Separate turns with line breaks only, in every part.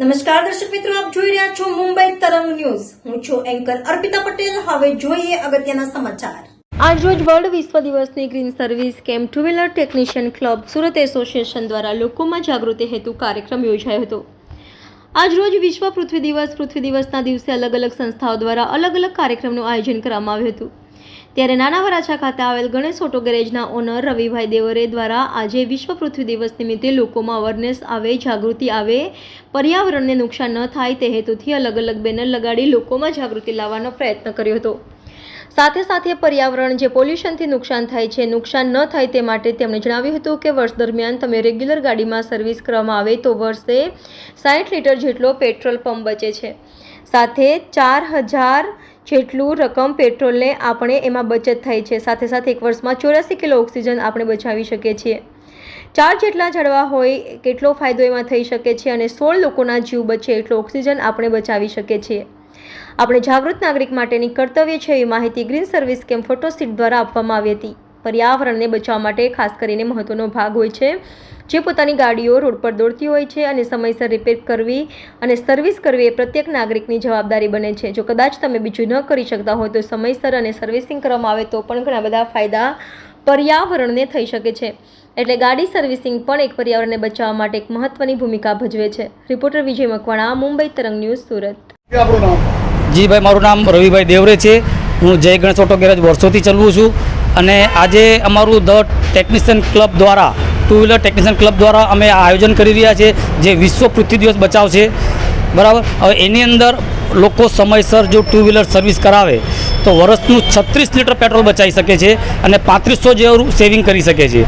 નમસ્કાર દર્શક મિત્રો, આપ જોઈ રહ્યા છો મુંબઈ તરંગ ન્યૂઝ. હું છું એન્કર અર્પિતા પટેલ. હવે જોઈએ અગત્યના સમાચાર. આજરોજ વર્લ્ડ વિશ્વ દિવસની green service camp two wheeler technician club Surat association દ્વારા લોકોમાં જાગૃતિ હેતુ કાર્યક્રમ યોજાયો હતો. આજરોજ વિશ્વ પૃથ્વી દિવસના દિવસે અલગ અલગ સંસ્થાઓ દ્વારા અલગ અલગ કાર્યક્રમનું આયોજન કરવામાં આવ્યું હતું. ત્યારે નાના વરાછા ખાતે આવેલ ગણેશ ઓટો ગેરેજના ઓનર રવિભાઈ દેવરે દ્વારા આજે વિશ્વ પૃથ્વી દિવસ નિમિત્તે લોકોમાં અવેરનેસ આવે, જાગૃતિ આવે, પર્યાવરણને નુકસાન ન થાય તે હેતુથી અલગ અલગ બેનર લગાડી લોકોમાં જાગૃતિ લાવવાનો પ્રયત્ન કર્યો હતો. સાથે સાથે પર્યાવરણ જે પોલ્યુશનથી નુકસાન થાય છે, નુકસાન ન થાય તે માટે તેમણે જણાવ્યું હતું કે વર્ષ દરમિયાન તમે રેગ્યુલર ગાડીમાં સર્વિસ કરવામાં આવે તો વર્ષે 60 લીટર જેટલો પેટ્રોલ પંપ બચે છે. સાથે 4000 જેટલું રકમ પેટ્રોલને આપણે એમાં બચત થાય છે. સાથે સાથે એક વર્ષમાં 84 કિલો ઓક્સિજન આપણે બચાવી શકીએ છીએ. 4 જેટલા ઝાડવા હોય કેટલો ફાયદો એમાં થઈ શકે છે અને 16 લોકોના જીવ બચે એટલો ઓક્સિજન આપણે બચાવી શકીએ છીએ. આપણે જાગૃત નાગરિક માટેની કર્તવ્ય છે એવી માહિતી green service camp photo seat દ્વારા આપવામાં આવી હતી. પર્યાવરણને બચાવવા માટે ખાસ કરીને મહત્વનો ભાગ હોય છે જે પોતાની ગાડીઓ રોડ પર દોડતી હોય છે અને સમયસર રિપેર કરવી અને સર્વિસ કરવી એ પ્રત્યેક નાગરિકની જવાબદારી બને છે. જો કદાચ તમે બીજું ન કરી શકતા હોય તો સમયસર અને સર્વિસિંગ કરવામાં આવે તો પણ ઘણા બધા ફાયદા પર્યાવરણને થઈ શકે છે. એટલે ગાડી સર્વિસિંગ પણ એક પર્યાવરણને બચાવવા માટે એક મહત્વની ભૂમિકા ભજવે છે. રિપોર્ટર વિજય મકવાણા, મુંબઈ તરંગ ન્યૂઝ, સુરત.
જી ભાઈ, મારું નામ રવિભાઈ દેવરે છે. હું જય ગણેશ ઓટો ગેરેજ વર્ષોથી ચલાવું છું અને આજે અમારું ધ ટેકનિશિયન ક્લબ દ્વારા ટુ વ્હીલર ટેકનિશિયન ક્લબ દ્વારા અમે આયોજન કરી રહ્યા છીએ જે વિશ્વ પૃથ્વી દિવસ બચાવ છે. બરાબર. હવે એની અંદર લોકો સમયસર જો ટુ વ્હીલર સર્વિસ કરાવે તો વર્ષનું 36 લીટર પેટ્રોલ બચાવી શકે છે અને 3500 જેવું સેવિંગ કરી શકે છે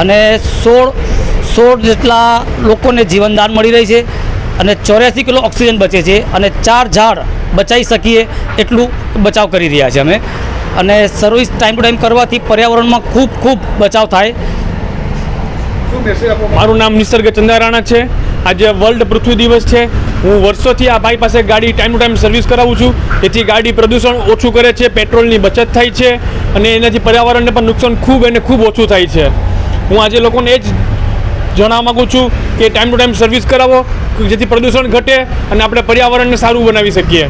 અને 16 જેટલા લોકોને જીવનદાન મળી રહી છે અને 84 કિલો ઓક્સિજન બચે છે અને 4 ઝાડ બચાવી શકીએ એટલું બચાવ કરી રહ્યા છીએ અમે. અને સર્વિસ ટાઈમ ટુ ટાઈમ કરવાથી પર્યાવરણમાં ખૂબ બચાવ થાય.
મારું નામ નિસર્ગ ચંદારાણા છે. આજે વર્લ્ડ પૃથ્વી દિવસ છે. હું વર્ષોથી આ ભાઈ પાસે ગાડી ટાઈમ ટુ ટાઈમ સર્વિસ કરાવું છું. જેથી ગાડી પ્રદૂષણ ઓછું કરે છે, પેટ્રોલની બચત થાય છે અને એનાથી પર્યાવરણને પણ નુકસાન ખૂબ ઓછું થાય છે. હું આજે લોકોને એ જ જણાવવા માગું છું કે ટાઈમ ટુ ટાઈમ સર્વિસ કરાવો જેથી પ્રદૂષણ ઘટે અને આપણે પર્યાવરણને સારું બનાવી શકીએ.